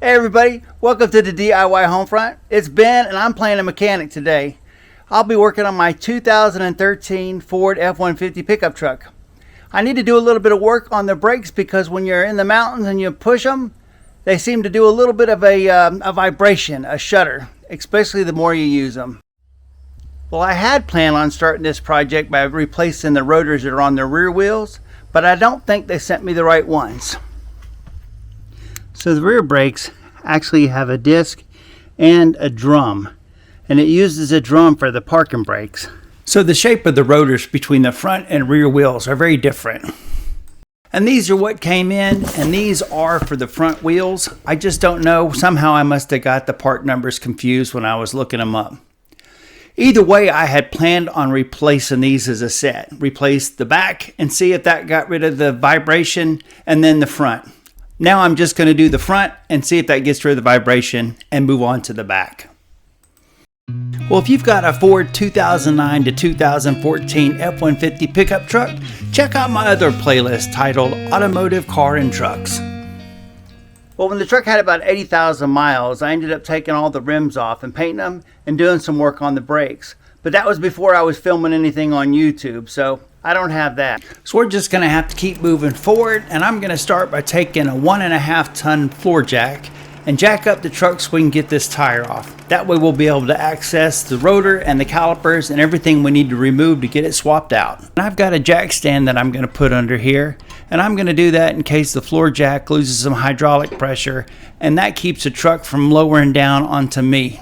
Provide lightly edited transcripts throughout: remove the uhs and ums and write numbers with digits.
Hey everybody, welcome to the DIY Homefront. It's Ben and I'm playing a mechanic today. I'll be working on my 2013 Ford F-150 pickup truck. I need to do a little bit of work on the brakes because when you're in the mountains and you push them, they seem to do a little bit of a vibration, a shudder, especially the more you use them. Well, I had planned on starting this project by replacing the rotors that are on the rear wheels, but I don't think they sent me the right ones. So the rear brakes actually have a disc and a drum, and it uses a drum for the parking brakes. So the shape of the rotors between the front and rear wheels are very different. And these are what came in, and these are for the front wheels. I just don't know, somehow I must have got the part numbers confused when I was looking them up. Either way, I had planned on replacing these as a set. Replace the back and see if that got rid of the vibration, and then the front. Now I'm just going to do the front and see if that gets rid of the vibration and move on to the back. Well, if you've got a Ford 2009 to 2014 F-150 pickup truck, check out my other playlist titled Automotive Car and Trucks. Well, when the truck had about 80,000 miles, I ended up taking all the rims off and painting them and doing some work on the brakes. But that was before I was filming anything on YouTube, so I don't have that. So we're just going to have to keep moving forward, and I'm going to start by taking a 1.5 ton floor jack and jack up the truck so we can get this tire off. That way we'll be able to access the rotor and the calipers and everything we need to remove to get it swapped out. And I've got a jack stand that I'm going to put under here, and I'm going to do that in case the floor jack loses some hydraulic pressure, and that keeps the truck from lowering down onto me.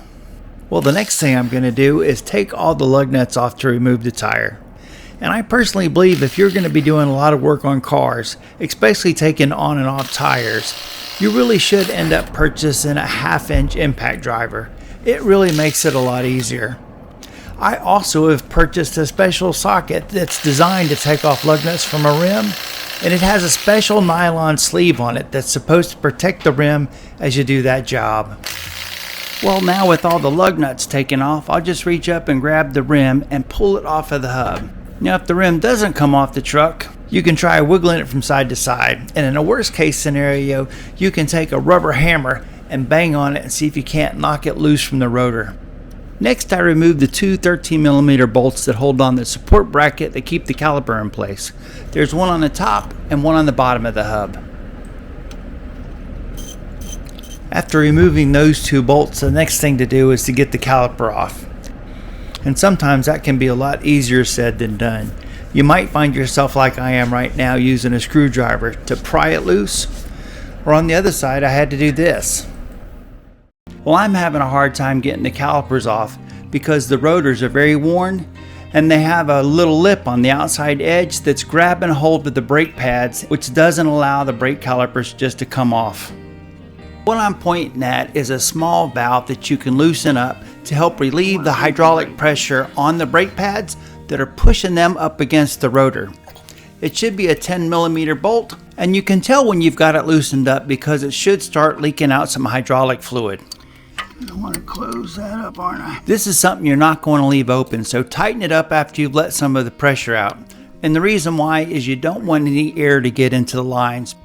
Well, the next thing I'm going to do is take all the lug nuts off to remove the tire. And I personally believe if you're going to be doing a lot of work on cars, especially taking on and off tires, you really should end up purchasing a 1/2 inch impact driver. It really makes it a lot easier. I also have purchased a special socket that's designed to take off lug nuts from a rim, and it has a special nylon sleeve on it that's supposed to protect the rim as you do that job. Well, now with all the lug nuts taken off, I'll just reach up and grab the rim and pull it off of the hub. Now, if the rim doesn't come off the truck, you can try wiggling it from side to side. And in a worst case scenario, you can take a rubber hammer and bang on it and see if you can't knock it loose from the rotor. Next, I remove the two 13mm bolts that hold on the support bracket that keep the caliper in place. There's one on the top and one on the bottom of the hub. After removing those two bolts, the next thing to do is to get the caliper off. And sometimes that can be a lot easier said than done. You might find yourself like I am right now using a screwdriver to pry it loose, or on the other side I had to do this. Well, I'm having a hard time getting the calipers off because the rotors are very worn and they have a little lip on the outside edge that's grabbing hold of the brake pads, which doesn't allow the brake calipers just to come off. What I'm pointing at is a small valve that you can loosen up to help relieve the hydraulic pressure on the brake pads that are pushing them up against the rotor. It should be a 10mm bolt, and you can tell when you've got it loosened up because it should start leaking out some hydraulic fluid. I want to close that up, aren't I? This is something you're not going to leave open, so tighten it up after you've let some of the pressure out. And the reason why is you don't want any air to get into the lines.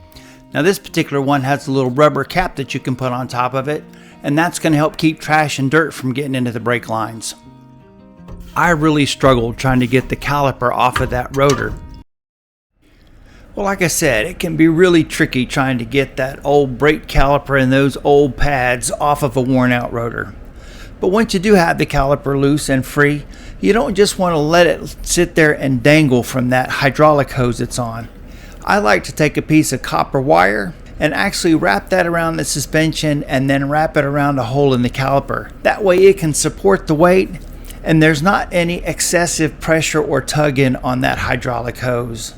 Now this particular one has a little rubber cap that you can put on top of it, and that's going to help keep trash and dirt from getting into the brake lines. I really struggled trying to get the caliper off of that rotor. Well, like I said, it can be really tricky trying to get that old brake caliper and those old pads off of a worn out rotor. But once you do have the caliper loose and free, you don't just want to let it sit there and dangle from that hydraulic hose it's on. I like to take a piece of copper wire and actually wrap that around the suspension and then wrap it around a hole in the caliper. That way it can support the weight and there's not any excessive pressure or tugging on that hydraulic hose.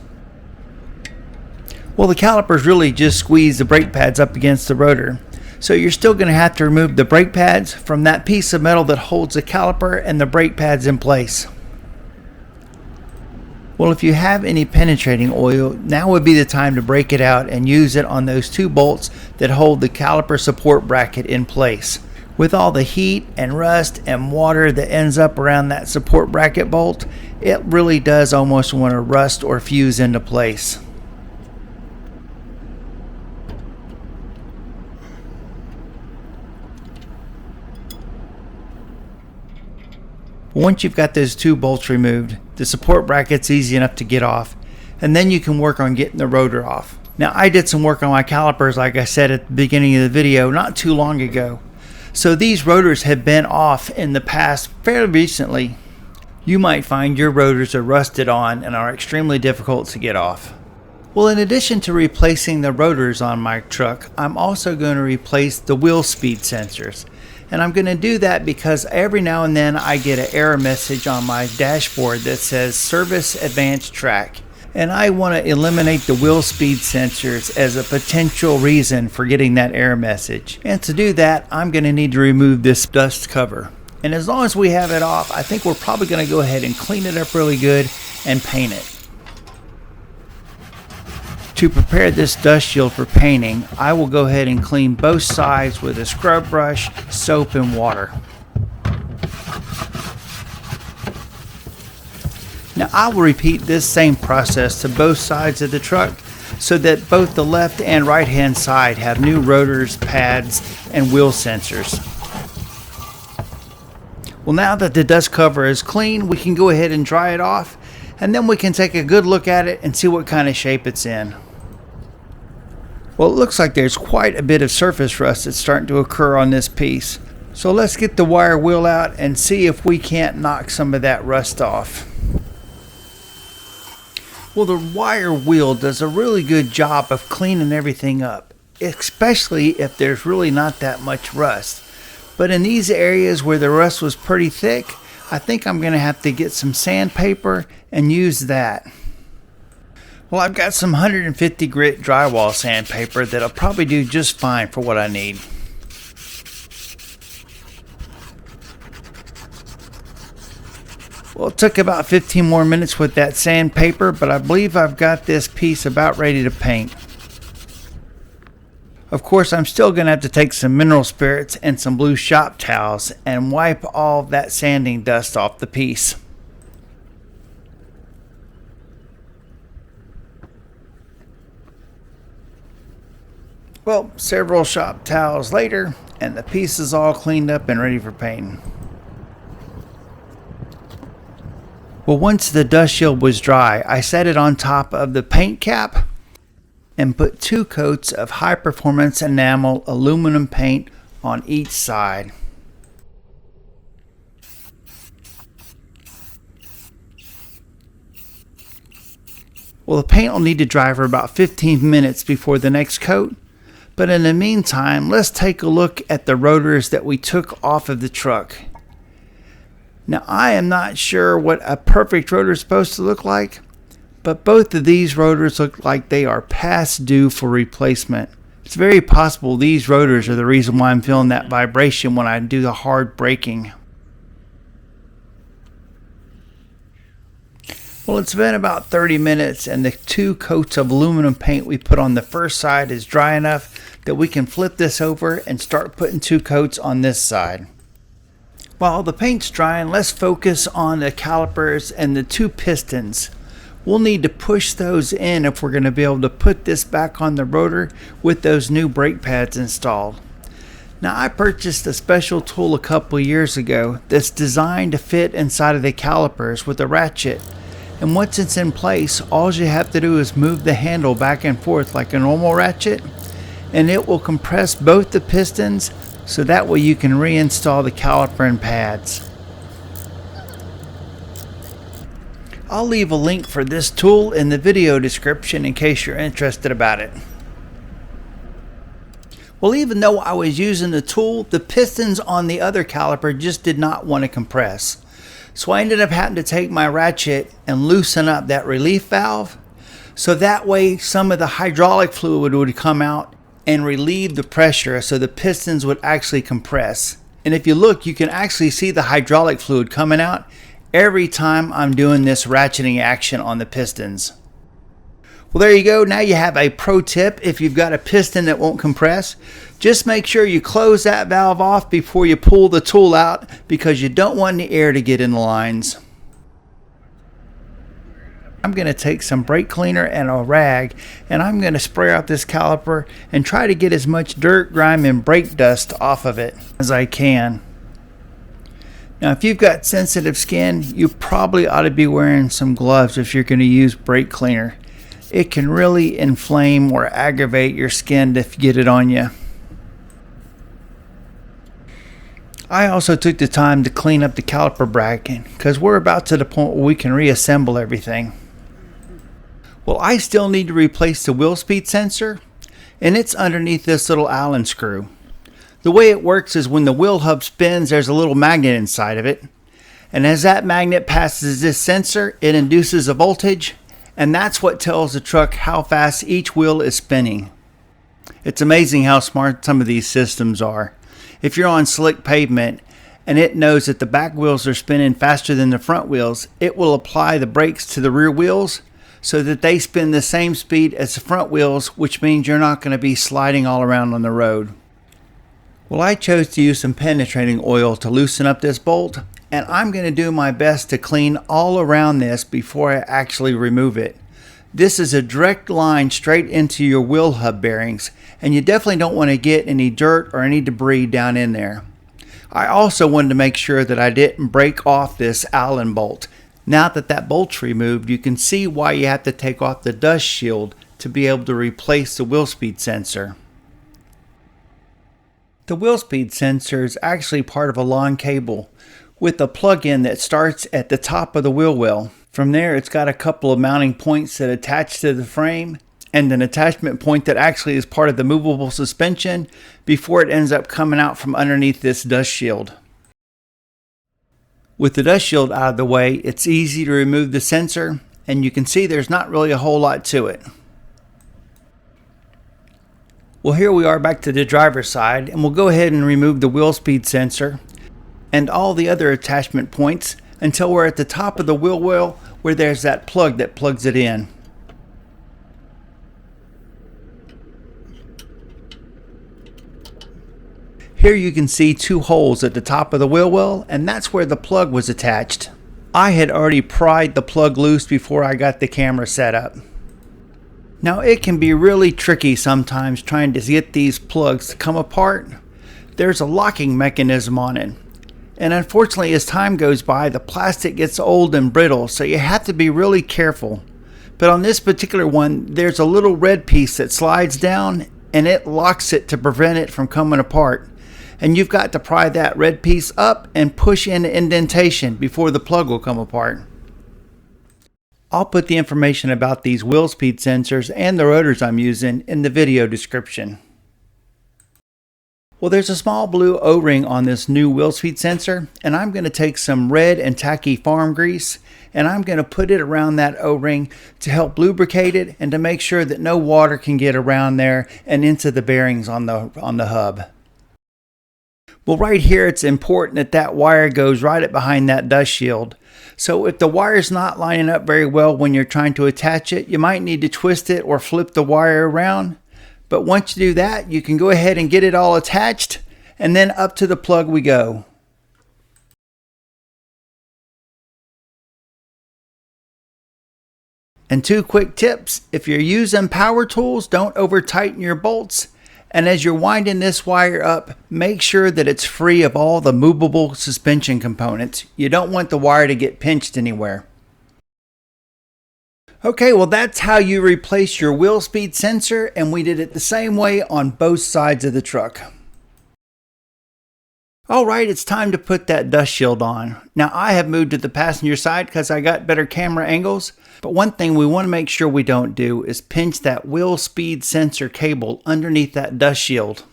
Well, the calipers really just squeeze the brake pads up against the rotor. So you're still going to have to remove the brake pads from that piece of metal that holds the caliper and the brake pads in place. Well, if you have any penetrating oil, now would be the time to break it out and use it on those two bolts that hold the caliper support bracket in place. With all the heat and rust and water that ends up around that support bracket bolt, it really does almost want to rust or fuse into place. Once you've got those two bolts removed, the support bracket's easy enough to get off, and then you can work on getting the rotor off. Now, I did some work on my calipers, like I said at the beginning of the video, not too long ago. So these rotors have been off in the past fairly recently. You might find your rotors are rusted on and are extremely difficult to get off. Well, in addition to replacing the rotors on my truck, I'm also going to replace the wheel speed sensors. And I'm going to do that because every now and then I get an error message on my dashboard that says Service AdvanceTrac. And I want to eliminate the wheel speed sensors as a potential reason for getting that error message. And to do that, I'm going to need to remove this dust cover. And as long as we have it off, I think we're probably going to go ahead and clean it up really good and paint it. To prepare this dust shield for painting, I will go ahead and clean both sides with a scrub brush, soap, and water. Now I will repeat this same process to both sides of the truck so that both the left and right hand side have new rotors, pads, and wheel sensors. Well, now that the dust cover is clean, we can go ahead and dry it off, and then we can take a good look at it and see what kind of shape it's in. Well, it looks like there's quite a bit of surface rust that's starting to occur on this piece. So let's get the wire wheel out and see if we can't knock some of that rust off. Well, the wire wheel does a really good job of cleaning everything up, especially if there's really not that much rust. But in these areas where the rust was pretty thick, I think I'm going to have to get some sandpaper and use that. Well, I've got some 150 grit drywall sandpaper that'll probably do just fine for what I need. Well, it took about 15 more minutes with that sandpaper, but I believe I've got this piece about ready to paint. Of course, I'm still going to have to take some mineral spirits and some blue shop towels and wipe all that sanding dust off the piece. Well, several shop towels later, and the piece is all cleaned up and ready for painting. Well, once the dust shield was dry, I set it on top of the paint cap and put 2 coats of high performance enamel aluminum paint on each side. Well, the paint will need to dry for about 15 minutes before the next coat. But in the meantime, let's take a look at the rotors that we took off of the truck. Now, I am not sure what a perfect rotor is supposed to look like, but both of these rotors look like they are past due for replacement. It's very possible these rotors are the reason why I'm feeling that vibration when I do the hard braking. Well, it's been about 30 minutes and the 2 coats of aluminum paint we put on the first side is dry enough that we can flip this over and start putting 2 coats on this side. While the paint's drying, let's focus on the calipers and the 2 pistons. We'll need to push those in if we're going to be able to put this back on the rotor with those new brake pads installed. Now, I purchased a special tool a couple years ago that's designed to fit inside of the calipers with a ratchet. And once it's in place, all you have to do is move the handle back and forth like a normal ratchet, and it will compress both the pistons so that way you can reinstall the caliper and pads. I'll leave a link for this tool in the video description in case you're interested about it. Well, even though I was using the tool, the pistons on the other caliper just did not want to compress. So I ended up having to take my ratchet and loosen up that relief valve so that way some of the hydraulic fluid would come out and relieve the pressure so the pistons would actually compress. And if you look, you can actually see the hydraulic fluid coming out every time I'm doing this ratcheting action on the pistons. Well, there you go. Now you have a pro tip. If you've got a piston that won't compress, just make sure you close that valve off before you pull the tool out because you don't want any air to get in the lines. I'm going to take some brake cleaner and a rag and I'm going to spray out this caliper and try to get as much dirt, grime, and brake dust off of it as I can. Now, if you've got sensitive skin, you probably ought to be wearing some gloves if you're going to use brake cleaner. It can really inflame or aggravate your skin if you get it on you. I also took the time to clean up the caliper bracket because we're about to the point where we can reassemble everything. Well, I still need to replace the wheel speed sensor, and it's underneath this little Allen screw. The way it works is when the wheel hub spins, there's a little magnet inside of it. And as that magnet passes this sensor, it induces a voltage, and that's what tells the truck how fast each wheel is spinning. It's amazing how smart some of these systems are. If you're on slick pavement and it knows that the back wheels are spinning faster than the front wheels, it will apply the brakes to the rear wheels so that they spin the same speed as the front wheels, which means you're not going to be sliding all around on the road. Well, I chose to use some penetrating oil to loosen up this bolt, and I'm going to do my best to clean all around this before I actually remove it. This is a direct line straight into your wheel hub bearings, and you definitely don't want to get any dirt or any debris down in there. I also wanted to make sure that I didn't break off this Allen bolt. Now that that bolt's removed, you can see why you have to take off the dust shield to be able to replace the wheel speed sensor. The wheel speed sensor is actually part of a long cable with a plug-in that starts at the top of the wheel well. From there, it's got a couple of mounting points that attach to the frame and an attachment point that actually is part of the movable suspension before it ends up coming out from underneath this dust shield. With the dust shield out of the way, it's easy to remove the sensor, and you can see there's not really a whole lot to it. Well, here we are back to the driver's side, and we'll go ahead and remove the wheel speed sensor and all the other attachment points until we're at the top of the wheel well where there's that plug that plugs it in. Here you can see two holes at the top of the wheel well, and that's where the plug was attached. I had already pried the plug loose before I got the camera set up. Now, it can be really tricky sometimes trying to get these plugs to come apart. There's a locking mechanism on it. And unfortunately, as time goes by, the plastic gets old and brittle, so you have to be really careful. But on this particular one, there's a little red piece that slides down and it locks it to prevent it from coming apart. And you've got to pry that red piece up and push in the indentation before the plug will come apart. I'll put the information about these wheel speed sensors and the rotors I'm using in the video description. Well, there's a small blue O-ring on this new wheel speed sensor, and I'm going to take some red and tacky farm grease and I'm going to put it around that O-ring to help lubricate it and to make sure that no water can get around there and into the bearings on the hub. Well, right here it's important that that wire goes right up behind that dust shield. So if the wire's not lining up very well when you're trying to attach it, you might need to twist it or flip the wire around. But once you do that, you can go ahead and get it all attached, and then up to the plug we go. And two quick tips: if you're using power tools, don't over tighten your bolts. And as you're winding this wire up, make sure that it's free of all the movable suspension components. You don't want the wire to get pinched anywhere. Okay, well that's how you replace your wheel speed sensor, and we did it the same way on both sides of the truck. Alright, it's time to put that dust shield on. Now I have moved to the passenger side because I got better camera angles, but one thing we want to make sure we don't do is pinch that wheel speed sensor cable underneath that dust shield.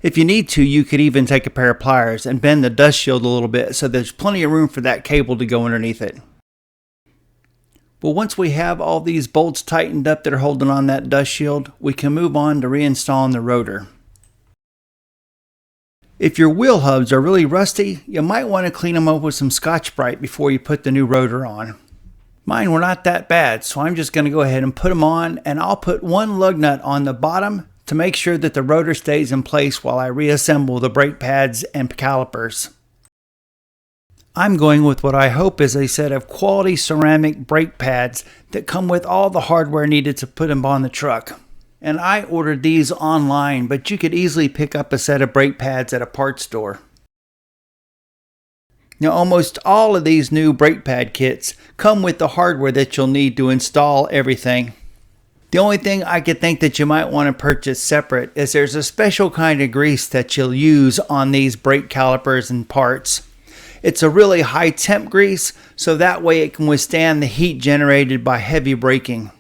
If you need to, you could even take a pair of pliers and bend the dust shield a little bit so there's plenty of room for that cable to go underneath it. Well, once we have all these bolts tightened up that are holding on that dust shield, we can move on to reinstalling the rotor. If your wheel hubs are really rusty, you might want to clean them up with some Scotch-Brite before you put the new rotor on. Mine were not that bad, so I'm just going to go ahead and put them on, and I'll put one lug nut on the bottom to make sure that the rotor stays in place while I reassemble the brake pads and calipers. I'm going with what I hope is a set of quality ceramic brake pads that come with all the hardware needed to put them on the truck. And I ordered these online, but you could easily pick up a set of brake pads at a parts store. Now, almost all of these new brake pad kits come with the hardware that you'll need to install everything. The only thing I could think that you might want to purchase separate is there's a special kind of grease that you'll use on these brake calipers and parts. It's a really high temp grease, so that way it can withstand the heat generated by heavy braking.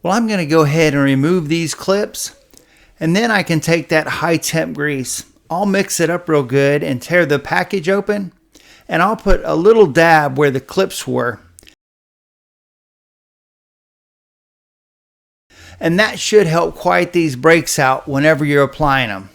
Well, I'm going to go ahead and remove these clips, and then I can take that high temp grease. I'll mix it up real good and tear the package open, and I'll put a little dab where the clips were. And that should help quiet these brakes out whenever you're applying them.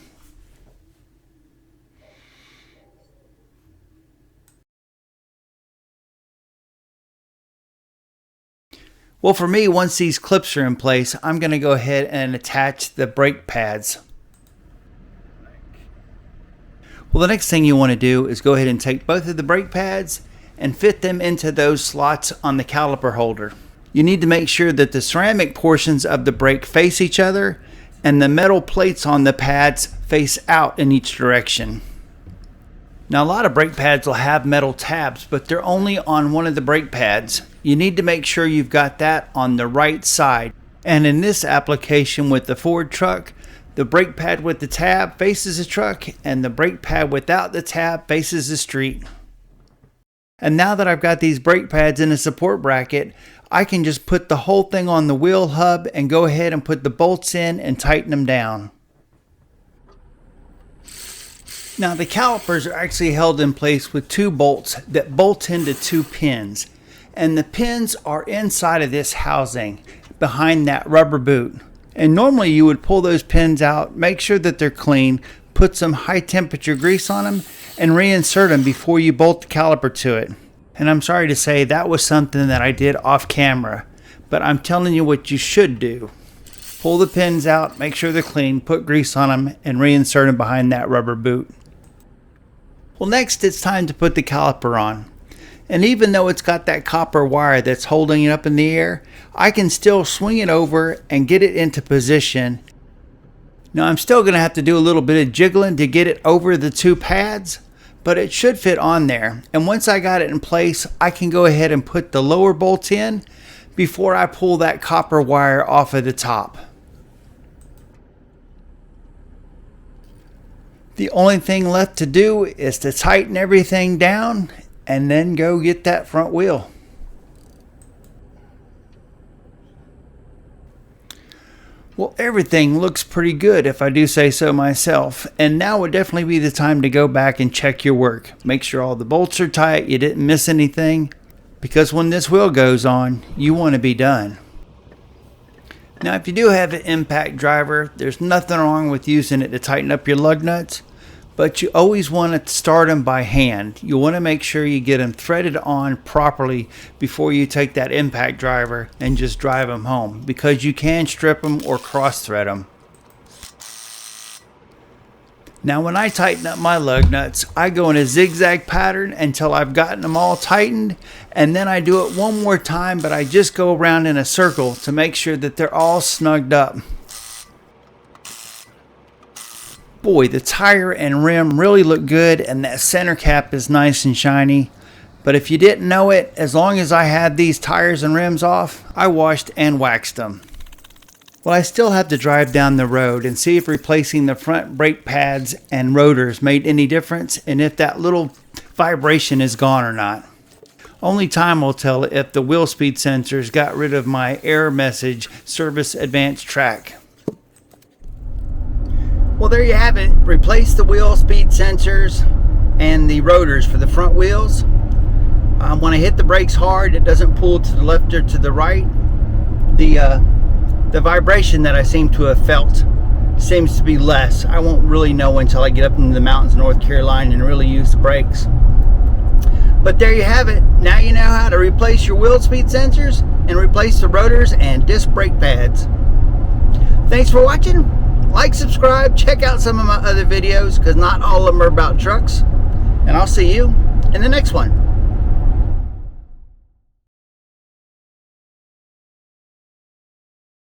Well, for me, once these clips are in place, I'm going to go ahead and attach the brake pads. Well, the next thing you want to do is go ahead and take both of the brake pads and fit them into those slots on the caliper holder. You need to make sure that the ceramic portions of the brake face each other and the metal plates on the pads face out in each direction. Now, a lot of brake pads will have metal tabs, but they're only on one of the brake pads. You need to make sure you've got that on the right side. And in this application with the Ford truck, the brake pad with the tab faces the truck and the brake pad without the tab faces the street. And now that I've got these brake pads in a support bracket, I can just put the whole thing on the wheel hub and go ahead and put the bolts in and tighten them down. Now, the calipers are actually held in place with two bolts that bolt into two pins. And the pins are inside of this housing behind that rubber boot. And normally you would pull those pins out, make sure that they're clean, put some high temperature grease on them, and reinsert them before you bolt the caliper to it. And I'm sorry to say that was something that I did off camera, but I'm telling you what you should do. Pull the pins out, make sure they're clean, put grease on them, and reinsert them behind that rubber boot. Well, next it's time to put the caliper on. And even though it's got that copper wire that's holding it up in the air, I can still swing it over and get it into position. Now, I'm still going to have to do a little bit of jiggling to get it over the two pads, but it should fit on there. And once I got it in place, I can go ahead and put the lower bolts in before I pull that copper wire off of the top. The only thing left to do is to tighten everything down and then go get that front wheel. Well, everything looks pretty good if I do say so myself, and now would definitely be the time to go back and check your work. Make sure all the bolts are tight, you didn't miss anything, because when this wheel goes on, you want to be done. Now, if you do have an impact driver, there's nothing wrong with using it to tighten up your lug nuts, but you always want to start them by hand. You want to make sure you get them threaded on properly before you take that impact driver and just drive them home, because you can strip them or cross thread them. Now, when I tighten up my lug nuts, I go in a zigzag pattern until I've gotten them all tightened, and then I do it one more time, but I just go around in a circle to make sure that they're all snugged up. Boy, the tire and rim really look good, and that center cap is nice and shiny. But if you didn't know it, as long as I had these tires and rims off, I washed and waxed them. Well, I still have to drive down the road and see if replacing the front brake pads and rotors made any difference, and if that little vibration is gone or not. Only time will tell if the wheel speed sensors got rid of my error message, service AdvanceTrac. Well, there you have it. Replace the wheel speed sensors and the rotors for the front wheels. When I hit the brakes hard, it doesn't pull to the left or to the right. The vibration that I seem to have felt seems to be less. I won't really know until I get up into the mountains of North Carolina and really use the brakes. But there you have it. Now you know how to replace your wheel speed sensors and replace the rotors and disc brake pads. Thanks for watching. Like, subscribe, check out some of my other videos, because not all of them are about trucks. And I'll see you in the next one.